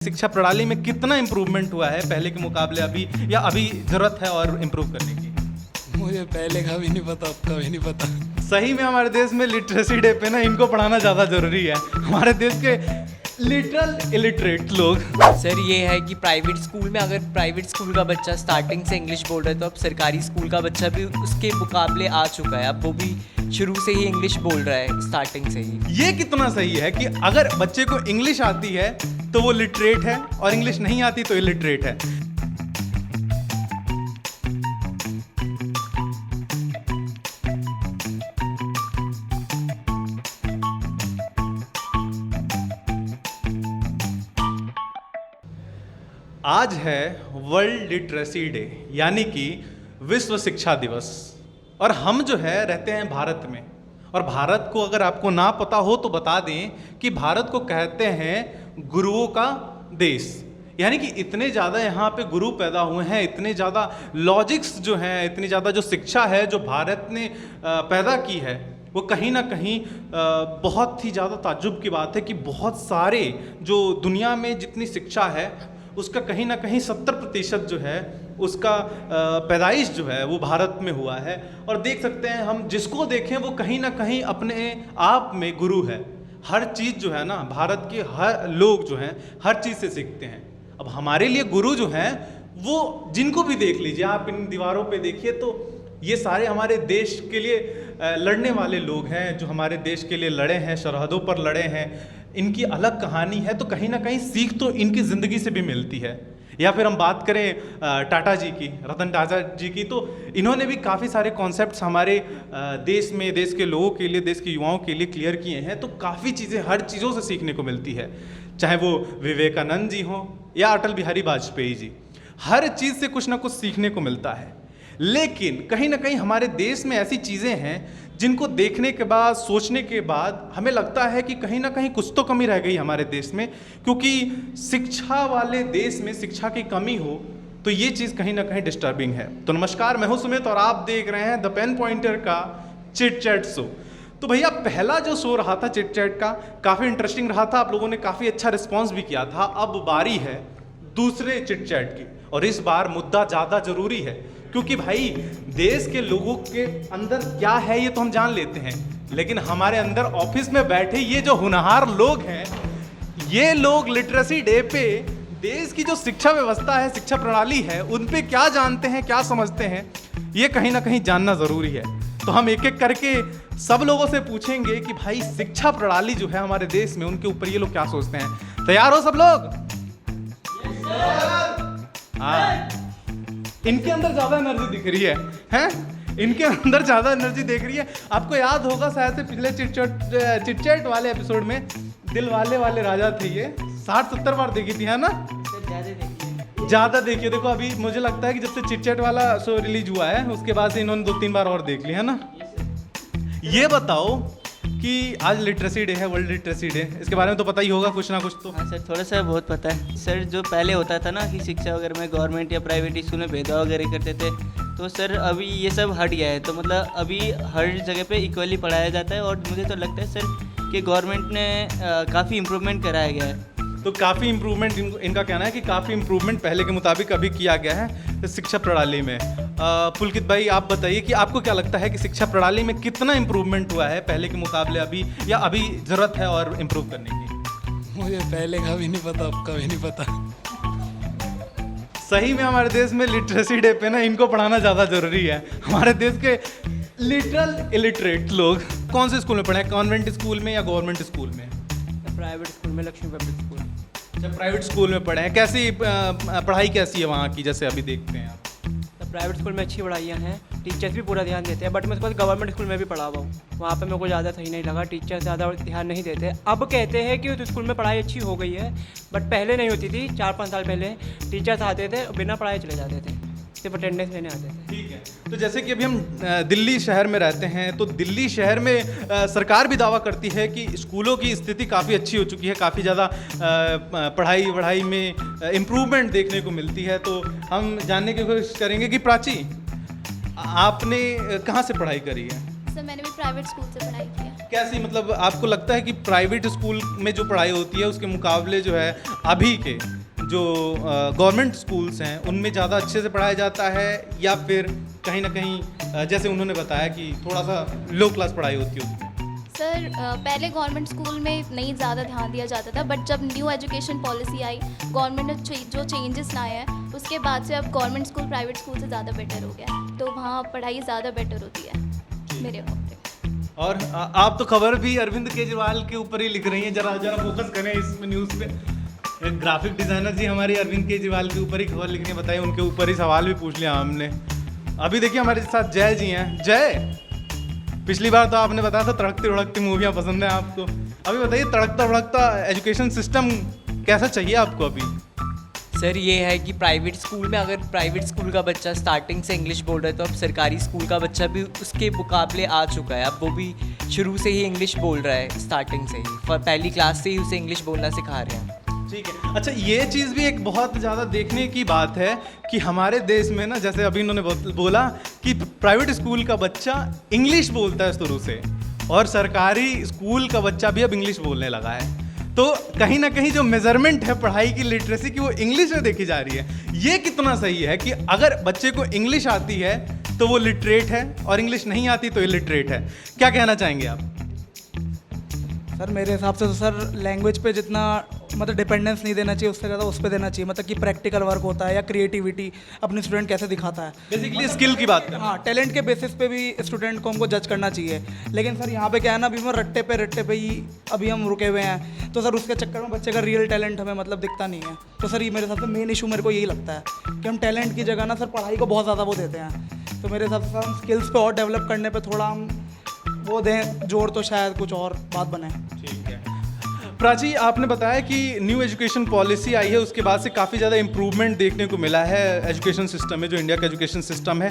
शिक्षा प्रणाली में कितना इम्प्रूवमेंट हुआ है पहले के मुकाबले अभी, या अभी ज़रूरत है और इम्प्रूव करने की? मुझे पहले का भी नहीं पता, अब का भी नहीं पता। सही में हमारे देश में लिटरेसी डे पे ना इनको पढ़ाना ज़्यादा ज़रूरी है। हमारे देश के लिटरल इलिटरेट लोग। सर ये है कि प्राइवेट स्कूल में अगर प्राइवेट स्कूल का बच्चा स्टार्टिंग से इंग्लिश बोल रहा है तो अब सरकारी स्कूल का बच्चा भी उसके मुकाबले आ चुका है। अब वो भी शुरू से ही इंग्लिश बोल रहा है, स्टार्टिंग से ही। ये कितना सही है कि अगर बच्चे को इंग्लिश आती है तो वो लिटरेट है और इंग्लिश नहीं आती तो इलिटरेट है। आज है वर्ल्ड लिटरेसी डे, यानी कि विश्व शिक्षा दिवस। और हम जो है रहते हैं भारत में, और भारत को अगर आपको ना पता हो तो बता दें कि भारत को कहते हैं गुरुओं का देश। यानी कि इतने ज़्यादा यहाँ पे गुरु पैदा हुए हैं, इतने ज़्यादा लॉजिक्स जो हैं, इतनी ज़्यादा जो शिक्षा है जो भारत ने पैदा की है, वो कहीं ना कहीं बहुत ही ज़्यादा ताज्जुब की बात है कि बहुत सारे जो दुनिया में जितनी शिक्षा है उसका कहीं ना कहीं 70% जो है उसका पैदाइश जो है वो भारत में हुआ है। और देख सकते हैं हम, जिसको देखें वो कहीं ना कहीं अपने आप में गुरु है। हर चीज़ जो है ना, भारत के हर लोग जो हैं हर चीज़ से सीखते हैं। अब हमारे लिए गुरु जो हैं वो जिनको भी देख लीजिए आप, इन दीवारों पे देखिए तो ये सारे हमारे देश के लिए लड़ने वाले लोग हैं, जो हमारे देश के लिए लड़े हैं, सरहदों पर लड़े हैं। इनकी अलग कहानी है, तो कहीं ना कहीं सीख तो इनकी ज़िंदगी से भी मिलती है। या फिर हम बात करें टाटा जी की, रतन टाटा जी की, तो इन्होंने भी काफ़ी सारे कॉन्सेप्ट्स हमारे देश में, देश के लोगों के लिए, देश के युवाओं के लिए क्लियर किए हैं। तो काफ़ी चीज़ें हर चीज़ों से सीखने को मिलती है, चाहे वो विवेकानंद जी हों या अटल बिहारी वाजपेयी जी। हर चीज़ से कुछ ना कुछ सीखने को मिलता है। लेकिन कहीं ना कहीं हमारे देश में ऐसी चीज़ें हैं जिनको देखने के बाद, सोचने के बाद हमें लगता है कि कहीं ना कहीं कुछ तो कमी रह गई हमारे देश में। क्योंकि शिक्षा वाले देश में शिक्षा की कमी हो तो ये चीज़ कहीं ना कहीं डिस्टर्बिंग है। तो नमस्कार, मैं हूं सुमित और आप देख रहे हैं द पेन पॉइंटर का चिट चैट शो। तो भैया, पहला जो शो रहा था चिट चैट का, काफ़ी इंटरेस्टिंग रहा था, आप लोगों ने काफ़ी अच्छा रिस्पॉन्स भी किया था। अब बारी है दूसरे चिट चैट की, और इस बार मुद्दा ज़्यादा ज़रूरी है क्योंकि भाई देश के लोगों के अंदर क्या है ये तो हम जान लेते हैं, लेकिन हमारे अंदर ऑफिस में बैठे ये जो होनहार लोग हैं, ये लोग लिटरेसी डे पे देश की जो शिक्षा व्यवस्था है, शिक्षा प्रणाली है, उन पे क्या जानते हैं, क्या समझते हैं, ये कहीं ना कहीं जानना ज़रूरी है। तो हम एक एक करके सब लोगों से पूछेंगे कि भाई शिक्षा प्रणाली जो है हमारे देश में, उनके ऊपर ये लोग क्या सोचते हैं। तैयार हो सब लोग? हाँ, इनके अंदर ज्यादा एनर्जी दिख रही है, हैं? इनके अंदर ज्यादा एनर्जी दिख रही है। आपको याद होगा शायद से पिछले चिटचैट वाले एपिसोड में दिल वाले राजा थे, ये 60-70 बार देखी थी, है ना? ज्यादा देखिए। देखो अभी मुझे लगता है कि जब से चिटचैट वाला शो रिलीज हुआ है उसके बाद से इन्होंने 2-3 बार और देख ली, है ना? ये बताओ कि आज लिटरेसी डे है, वर्ल्ड लिटरेसी डे, इसके बारे में तो पता ही होगा कुछ ना कुछ तो। हाँ सर, थोड़ा सा बहुत पता है सर। जो पहले होता था ना कि शिक्षा वगैरह में गवर्नमेंट या प्राइवेट स्कूल में भेदभाव वगैरह करते थे, तो सर अभी ये सब हट गया है। तो मतलब अभी हर जगह पे इक्वली पढ़ाया जाता है, और मुझे तो लगता है सर कि गवर्नमेंट ने काफ़ी इम्प्रूवमेंट कराया गया है। तो काफ़ी इम्प्रूवमेंट इनका कहना है कि काफ़ी इम्प्रूवमेंट पहले के मुताबिक अभी किया गया है शिक्षा प्रणाली में। पुलकित भाई, आप बताइए कि आपको क्या लगता है कि शिक्षा प्रणाली में कितना इम्प्रूवमेंट हुआ है पहले के मुकाबले अभी, या अभी ज़रूरत है और इम्प्रूव करने की? मुझे पहले का भी नहीं पता, अब का भी नहीं पता। सही में हमारे देश में लिटरेसी डे पे ना इनको पढ़ाना ज़्यादा ज़रूरी है। हमारे देश के लिटरल इलिटरेट लोग कौन से स्कूल में पढ़े हैं? कॉन्वेंट स्कूल में या गवर्नमेंट स्कूल में? प्राइवेट स्कूल में, लक्ष्मी पब्लिक स्कूल। जब प्राइवेट स्कूल में पढ़े हैं, कैसी पढ़ाई कैसी है वहाँ की, जैसे अभी देखते हैं आप? प्राइवेट स्कूल में अच्छी पढ़ाइयाँ हैं, टीचर्स भी पूरा ध्यान देते हैं। बट मैं उसके बाद गवर्नमेंट स्कूल में भी पढ़ा हुआ हूँ, वहाँ पे मेरे को ज़्यादा सही नहीं लगा, टीचर ज़्यादा ध्यान नहीं देते। अब कहते हैं कि उस स्कूल में पढ़ाई अच्छी हो गई है, बट पहले नहीं होती थी। 4-5 साल पहले टीचर्स आते थे, बिना पढ़ाई चले जाते थे, सिर्फ अटेंडेंस लेने आते थे। ठीक है। तो जैसे कि अभी हम दिल्ली शहर में रहते हैं, तो दिल्ली शहर में सरकार भी दावा करती है कि स्कूलों की स्थिति काफ़ी अच्छी हो चुकी है, काफ़ी ज़्यादा पढ़ाई में इम्प्रूवमेंट देखने को मिलती है। तो हम जानने की कोशिश करेंगे कि प्राची, आपने कहाँ से पढ़ाई करी है? सर मैंने भी प्राइवेट स्कूल से पढ़ाई की है। कैसी, मतलब आपको लगता है कि प्राइवेट स्कूल में जो पढ़ाई होती है उसके मुकाबले जो है अभी के जो गवर्नमेंट स्कूल्स हैं उनमें ज़्यादा अच्छे से पढ़ाया जाता है, या फिर कहीं ना कहीं जैसे उन्होंने बताया कि थोड़ा सा लो क्लास पढ़ाई होती है? सर पहले गवर्नमेंट स्कूल में नहीं ज़्यादा ध्यान दिया जाता था, बट जब न्यू एजुकेशन पॉलिसी आई, गवर्नमेंट ने जो चेंजेस लाए हैं उसके बाद से अब गवर्नमेंट स्कूल प्राइवेट स्कूल से ज़्यादा बेटर हो गया है, तो वहाँ पढ़ाई ज़्यादा बेटर होती है मेरे अकॉर्डिंग। और आप तो खबर भी अरविंद केजरीवाल के ऊपर ही लिख रही हैं, जरा जरा फोकस करें इस न्यूज़ पे। ग्राफिक डिज़ाइनर जी हमारी अरविंद केजरीवाल के ऊपर ही खबर लिखने बताइए, उनके ऊपर ही सवाल भी पूछ लिया हमने। अभी देखिए हमारे साथ जय जी हैं। जय, पिछली बार तो आपने बताया था तड़कती उड़कती मूवियाँ पसंद हैं आपको, अभी बताइए तड़कता उड़कता एजुकेशन सिस्टम कैसा चाहिए आपको अभी? सर ये है कि प्राइवेट स्कूल में अगर प्राइवेट स्कूल का बच्चा स्टार्टिंग से इंग्लिश बोल रहा है तो अब सरकारी स्कूल का बच्चा भी उसके मुकाबले आ चुका है, अब वो भी शुरू से ही इंग्लिश बोल रहा है, स्टार्टिंग से ही पहली क्लास से ही उसे इंग्लिश बोलना सिखा रहे हैं। ठीक है। अच्छा, ये चीज़ भी एक बहुत ज़्यादा देखने की बात है कि हमारे देश में ना, जैसे अभी इन्होंने बोला कि प्राइवेट स्कूल का बच्चा इंग्लिश बोलता है शुरू से, और सरकारी स्कूल का बच्चा भी अब इंग्लिश बोलने लगा है। तो कहीं ना कहीं जो मेजरमेंट है पढ़ाई की, लिटरेसी की, वो इंग्लिश में देखी जा रही है। ये कितना सही है कि अगर बच्चे को इंग्लिश आती है तो वो लिटरेट है, और इंग्लिश नहीं आती तो इलिटरेट है? क्या कहना चाहेंगे आप? सर मेरे हिसाब से तो सर लैंग्वेज पे जितना मतलब डिपेंडेंस नहीं देना चाहिए, उससे ज़्यादा उस पर देना चाहिए, मतलब कि प्रैक्टिकल वर्क होता है या क्रिएटिविटी अपने स्टूडेंट कैसे दिखाता है, बेसिकली स्किल की बात करें। हाँ, टैलेंट के बेसिस पे भी स्टूडेंट को हमको जज करना चाहिए। लेकिन सर यहाँ पे क्या है ना, अभी हम रट्टे पे ही अभी हम रुके हुए हैं, तो सर उसके चक्कर में बच्चे का रियल टैलेंट हमें मतलब दिखता नहीं है। तो सर ये मेरे हिसाब से मेन इशू मेरे को यही लगता है कि हम टैलेंट की जगह ना सर पढ़ाई को बहुत ज़्यादा वो देते हैं। तो मेरे हिसाब से हम स्किल्स पे और डेवलप करने पे थोड़ा हम वो दें जोर, तो शायद कुछ और बात बने। ठीक है। प्राची, आपने बताया कि न्यू एजुकेशन पॉलिसी आई है, उसके बाद से काफ़ी ज़्यादा इम्प्रूवमेंट देखने को मिला है एजुकेशन सिस्टम में, जो इंडिया का एजुकेशन सिस्टम है।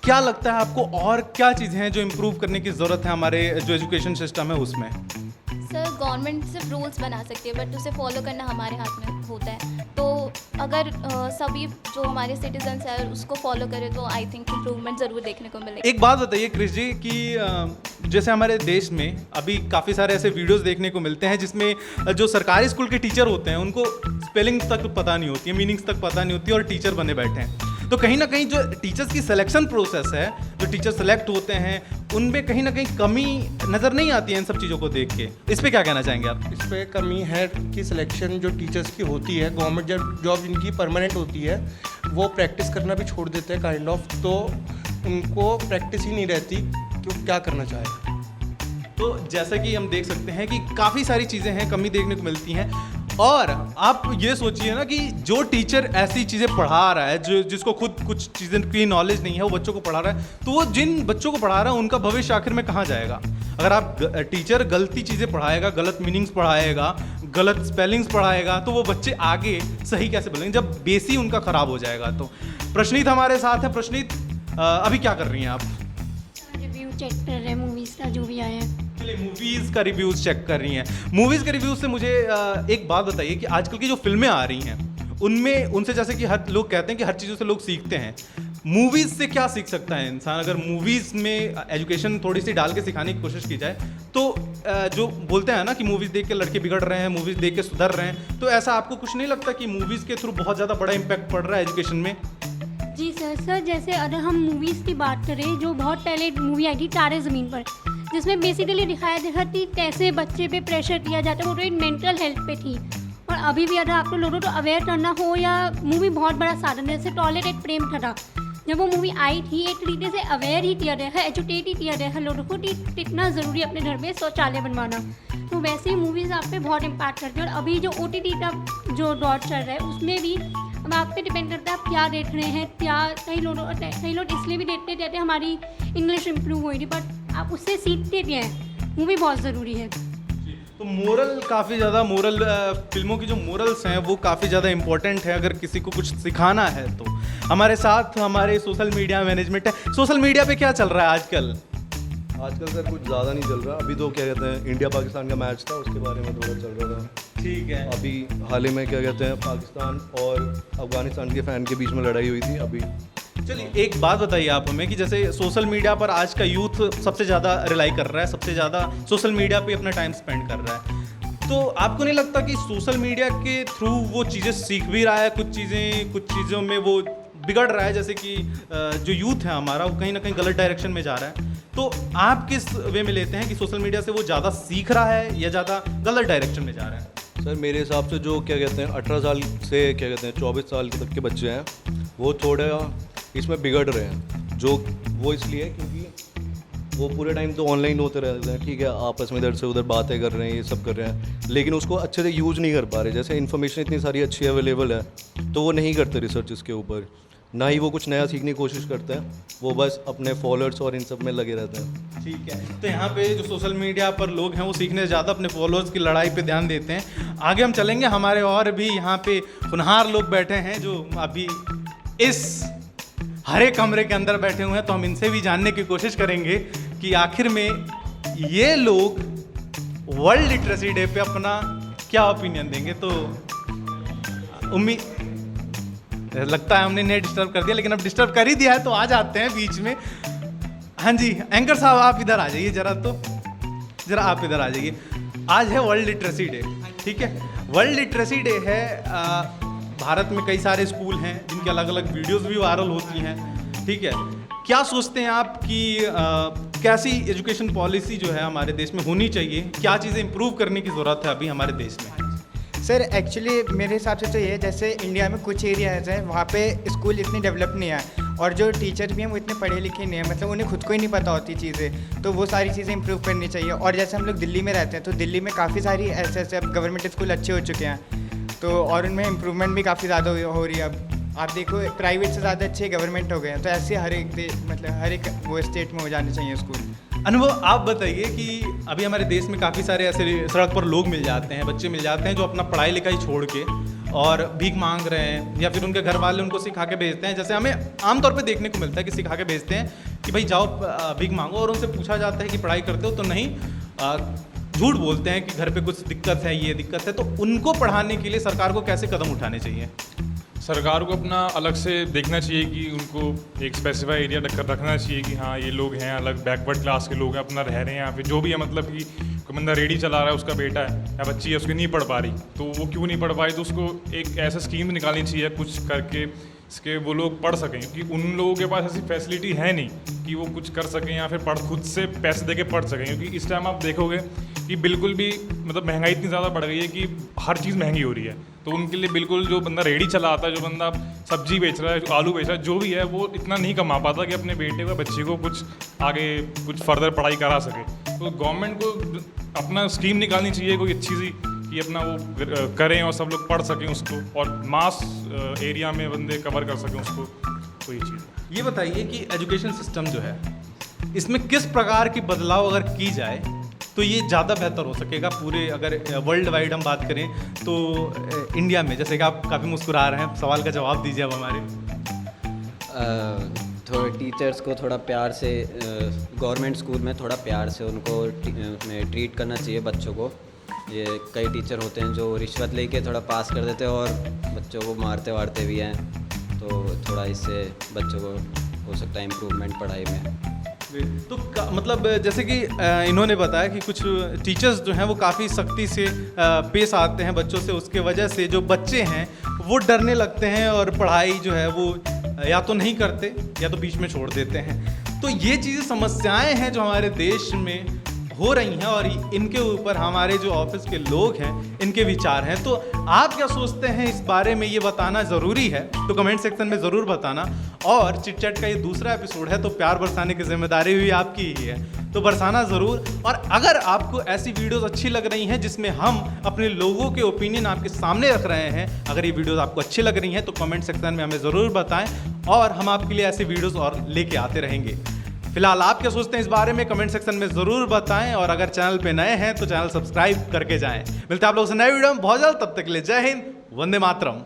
क्या लगता है आपको और क्या चीज़ें हैं जो इम्प्रूव करने की ज़रूरत है हमारे जो एजुकेशन सिस्टम है उसमें? सर गवर्नमेंट सिर्फ रूल्स बना सकती है, बट उसे फॉलो करना हमारे हाथ में होता है। तो अगर सभी जो हमारे सिटीजन्स हैं उसको फॉलो करें तो आई थिंक इम्प्रूवमेंट ज़रूर देखने को मिलेगी। एक बात बताइए क्रिश जी कि जैसे हमारे देश में अभी काफ़ी सारे ऐसे वीडियोस देखने को मिलते हैं जिसमें जो सरकारी स्कूल के टीचर होते हैं उनको स्पेलिंग्स तक पता नहीं होती है, मीनिंग्स तक पता नहीं होती, और टीचर बने बैठे हैं। तो कहीं ना कहीं जो टीचर्स की सिलेक्शन प्रोसेस है, जो टीचर सेलेक्ट होते हैं, उनमें कहीं ना कहीं कमी नज़र नहीं आती है इन सब चीज़ों को देख के। इस पे क्या कहना चाहेंगे आप? इस पे कमी है कि सिलेक्शन जो टीचर्स की होती है, गवर्नमेंट जॉब जिनकी परमानेंट होती है वो प्रैक्टिस करना भी छोड़ देते हैं काइंड ऑफ, तो उनको प्रैक्टिस ही नहीं रहती कि वो क्या करना चाहे। तो जैसा कि हम देख सकते हैं कि काफ़ी सारी चीज़ें हैं, कमी देखने को मिलती हैं। और आप ये सोचिए ना कि जो टीचर ऐसी चीज़ें पढ़ा रहा है, जो जिसको खुद कुछ चीज़ें की नॉलेज नहीं है, वो बच्चों को पढ़ा रहा है, तो वो जिन बच्चों को पढ़ा रहा है उनका भविष्य आखिर में कहाँ जाएगा? अगर आप टीचर गलती चीज़ें पढ़ाएगा, गलत मीनिंग्स पढ़ाएगा, गलत स्पेलिंग्स पढ़ाएगा, तो वो बच्चे आगे सही कैसे बोलेंगे जब बेस ही उनका ख़राब हो जाएगा? तो प्रश्नीत हमारे साथ है। प्रश्नीत, अभी क्या कर रही हैं आप? रिव्यू चेक कर रहे हैं मूवीज़ का जो भी आया है। मूवीज़ का रिव्यूज़ चेक कर रही हैं। मूवीज़ के रिव्यूज़ से मुझे एक बात बताइए कि आजकल की जो फिल्में आ रही हैं उनमें उनसे, जैसे कि हर लोग कहते हैं कि हर चीज़ों से लोग सीखते हैं, मूवीज़ से क्या सीख सकता है इंसान? अगर मूवीज़ में एजुकेशन थोड़ी सी डाल के सिखाने की कोशिश की जाए तो जो बोलते हैं ना कि मूवीज़ देख के लड़के बिगड़ रहे हैं, मूवीज़ देख के सुधर रहे हैं, तो ऐसा आपको कुछ नहीं लगता कि मूवीज़ के थ्रू बहुत ज़्यादा बड़ा इम्पैक्ट पड़ रहा है एजुकेशन में? जी सर जैसे अगर हम मूवीज़ की बात करें, जो बहुत पहले मूवी आई थी तारे ज़मीन पर, जिसमें बेसिकली दिखाया गया थी कैसे बच्चे पे प्रेशर किया जाता है, वो तो मेंटल हेल्थ पे थी। और अभी भी अगर आपको लोगों को अवेयर करना हो, या मूवी बहुत बड़ा साधन है, जैसे टॉयलेट एक प्रेम था, जब वो मूवी आई थी एक तरीके से अवेयर ही किया गया है, एजुकेट ही किया गया है लोगों को कि कितना ज़रूरी है अपने घर में शौचालय बनवाना। तो वैसे ही मूवीज़ आप पे बहुत इम्पैक्ट करती है। और अभी जो OTT का जो दौर चल रहा है उसमें भी अब आप पे डिपेंड करता है आप क्या देख रहे हैं। क्या कई लोग इसलिए भी देखते रहते हमारी इंग्लिश इम्प्रूव हुई थी, बट आप उससे सीखते भी हैं, वो भी बहुत ज़रूरी है। तो मोरल काफ़ी ज़्यादा, मोरल फिल्मों की जो मोरल्स हैं वो काफ़ी ज़्यादा इंपॉर्टेंट है अगर किसी को कुछ सिखाना है तो। हमारे साथ हमारे सोशल मीडिया मैनेजमेंट है। सोशल मीडिया पे क्या चल रहा है आजकल? आजकल सर कुछ ज़्यादा नहीं चल रहा। अभी तो क्या कहते हैं इंडिया पाकिस्तान का मैच था, उसके बारे में थोड़ा चल रहा था। ठीक है। अभी हाल ही में क्या कहते हैं पाकिस्तान और अफगानिस्तान के फ़ैन के बीच में लड़ाई हुई थी अभी। चलिए एक बात बताइए आप हमें कि जैसे सोशल मीडिया पर आज का यूथ सबसे ज़्यादा रिलाई कर रहा है, सबसे ज़्यादा सोशल मीडिया पे अपना टाइम स्पेंड कर रहा है, तो आपको नहीं लगता कि सोशल मीडिया के थ्रू वो चीज़ें सीख भी रहा है, कुछ चीज़ों में वो बिगड़ रहा है, जैसे कि जो यूथ है हमारा वो कहीं ना कहीं गलत डायरेक्शन में जा रहा है, तो आप किस वे में लेते हैं कि सोशल मीडिया से वो ज़्यादा सीख रहा है या ज़्यादा गलत डायरेक्शन में जा रहा है? सर मेरे हिसाब से जो क्या कहते हैं 18 साल से क्या कहते हैं 24 साल तक के बच्चे हैं वो थोड़ा इसमें बिगड़ रहे हैं, जो वो इसलिए क्योंकि वो पूरे टाइम तो ऑनलाइन होते रहते हैं, ठीक है, आपस में इधर से उधर बातें कर रहे हैं, ये सब कर रहे हैं, लेकिन उसको अच्छे से यूज़ नहीं कर पा रहे। जैसे इन्फॉर्मेशन इतनी सारी अच्छी अवेलेबल है तो वो नहीं करते रिसर्च इसके ऊपर, ना ही वो कुछ नया सीखने की कोशिश करते हैं, वो बस अपने फॉलोअर्स और इन सब में लगे रहते हैं। ठीक है, तो यहाँ पे जो सोशल मीडिया पर लोग हैं वो सीखने से ज़्यादा अपने फॉलोअर्स की लड़ाई पे ध्यान देते हैं। आगे हम चलेंगे, हमारे और भी यहाँ पे होनहार लोग बैठे हैं जो अभी इस हरे कमरे के अंदर बैठे हुए हैं, तो हम इनसे भी जानने की कोशिश करेंगे कि आखिर में ये लोग वर्ल्ड लिटरेसी डे पे अपना क्या ओपिनियन देंगे। तो उम्मीद लगता है हमने नहीं डिस्टर्ब कर दिया, लेकिन अब डिस्टर्ब कर ही दिया है तो आ जाते हैं बीच में। हाँ जी एंकर साहब आप इधर आ जाइए जरा आप इधर आ जाइए। आज है वर्ल्ड लिटरेसी डे, ठीक है, वर्ल्ड लिटरेसी डे है। भारत में कई सारे स्कूल हैं जिनकी अलग अलग वीडियोस भी वायरल होती हैं, ठीक है, क्या सोचते हैं आप कि कैसी एजुकेशन पॉलिसी जो है हमारे देश में होनी चाहिए, क्या चीज़ें इंप्रूव करने की ज़रूरत है अभी हमारे देश में? सर एक्चुअली मेरे हिसाब से तो ये, जैसे इंडिया में कुछ एरियाज हैं वहाँ पे स्कूल इतनी डेवलप नहीं है और जो टीचर भी हैं वो इतने पढ़े लिखे नहीं हैं, मतलब उन्हें खुद को ही नहीं पता होती चीज़ें, तो वो सारी चीज़ें इंप्रूव करनी चाहिए। और जैसे हम लोग दिल्ली में रहते हैं तो दिल्ली में काफ़ी सारी ऐसे अब गवर्नमेंट स्कूल अच्छे हो चुके हैं, तो और उनमें इम्प्रूवमेंट भी काफ़ी ज़्यादा हो रही है। अब आप देखो प्राइवेट से ज़्यादा अच्छे गवर्नमेंट हो गए हैं, तो ऐसे हर एक वो स्टेट में हो जाने चाहिए स्कूल। अनुभव आप बताइए कि अभी हमारे देश में काफ़ी सारे ऐसे सड़क पर लोग मिल जाते हैं, बच्चे मिल जाते हैं जो अपना पढ़ाई लिखाई छोड़ के और भीख मांग रहे हैं, या फिर उनके घर वाले उनको सिखा के भेजते हैं। जैसे हमें आमतौर पे देखने को मिलता है कि सिखा के भेजते हैं कि भाई जाओ भीख मांगो, और उनसे पूछा जाता है कि पढ़ाई करते हो तो नहीं, झूठ बोलते हैं कि घर पे कुछ दिक्कत है, ये दिक्कत है। तो उनको पढ़ाने के लिए सरकार को कैसे कदम उठाने चाहिए? सरकार को अपना अलग से देखना चाहिए कि उनको एक स्पेसिफाई एरिया रखना चाहिए कि हाँ ये लोग हैं अलग बैकवर्ड क्लास के लोग हैं, अपना रह रहे हैं, या फिर जो भी है, मतलब कि कोई बंदा रेडी चला रहा है, उसका बेटा है या बच्ची है, उसकी नहीं पढ़ पा रही, तो वो क्यों नहीं पढ़ पाई, तो उसको एक ऐसा स्कीम निकालनी चाहिए कुछ करके इसके वो लोग पढ़ सकें, क्योंकि उन लोगों के पास ऐसी फैसिलिटी है नहीं कि वो कुछ कर सकें या फिर खुद से पैसे दे के पढ़ सकें। क्योंकि इस टाइम आप देखोगे कि बिल्कुल भी मतलब महंगाई इतनी ज़्यादा बढ़ गई है कि हर चीज़ महंगी हो रही है, तो उनके लिए बिल्कुल जो बंदा रेडी चलाता है, जो बंदा सब्जी बेच रहा है, जो आलू बेच रहा है, जो भी है, वो इतना नहीं कमा पाता कि अपने बेटे को बच्चे को कुछ आगे कुछ फर्दर पढ़ाई करा सके। तो गवर्नमेंट को अपना स्कीम निकालनी चाहिए कोई अच्छी सी कि अपना वो करें और सब लोग पढ़ सकें उसको, और मास एरिया में बंदे कवर कर सकें उसको, तो ये चीज़। ये बताइए कि एजुकेशन सिस्टम जो है इसमें किस प्रकार की बदलाव अगर की जाए तो ये ज़्यादा बेहतर हो सकेगा पूरे, अगर वर्ल्ड वाइड हम बात करें तो इंडिया में। जैसे कि आप काफ़ी मुस्कुरा रहे हैं, सवाल का जवाब दीजिए अब हमारे। थोड़े टीचर्स को थोड़ा प्यार से गवर्नमेंट स्कूल में थोड़ा प्यार से उनको ट्रीट करना चाहिए बच्चों को। ये कई टीचर होते हैं जो रिश्वत लेके थोड़ा पास कर देते हैं और बच्चों को मारते वारते भी हैं, तो थोड़ा इससे बच्चों को हो सकता है इम्प्रूवमेंट पढ़ाई में। तो मतलब जैसे कि इन्होंने बताया कि कुछ टीचर्स जो हैं वो काफ़ी सख्ती से पेश आते हैं बच्चों से, उसके वजह से जो बच्चे हैं वो डरने लगते हैं और पढ़ाई जो है वो या तो नहीं करते या तो बीच में छोड़ देते हैं। तो ये चीज़ें समस्याएं हैं जो हमारे देश में हो रही हैं, और इनके ऊपर हमारे जो ऑफिस के लोग हैं इनके विचार हैं। तो आप क्या सोचते हैं इस बारे में, ये बताना ज़रूरी है, तो कमेंट सेक्शन में ज़रूर बताना। और चिट चैट का ये दूसरा एपिसोड है, तो प्यार बरसाने की जिम्मेदारी भी आपकी ही है, तो बरसाना ज़रूर। और अगर आपको ऐसी वीडियोस अच्छी लग रही हैं जिसमें हम अपने लोगों के ओपिनियन आपके सामने रख रहे हैं, अगर ये वीडियोस आपको अच्छी लग रही हैं तो कमेंट सेक्शन में हमें ज़रूर बताएं, और हम आपके लिए ऐसी वीडियोस और लेके आते रहेंगे। फिलहाल आप क्या सोचते हैं इस बारे में कमेंट सेक्शन में ज़रूर बताएं, और अगर चैनल पे नए हैं तो चैनल सब्सक्राइब करके जाएं। मिलते हैं आप लोगों से नए वीडियो में बहुत जल्द, तब तक के लिए जय हिंद, वंदे मातरम।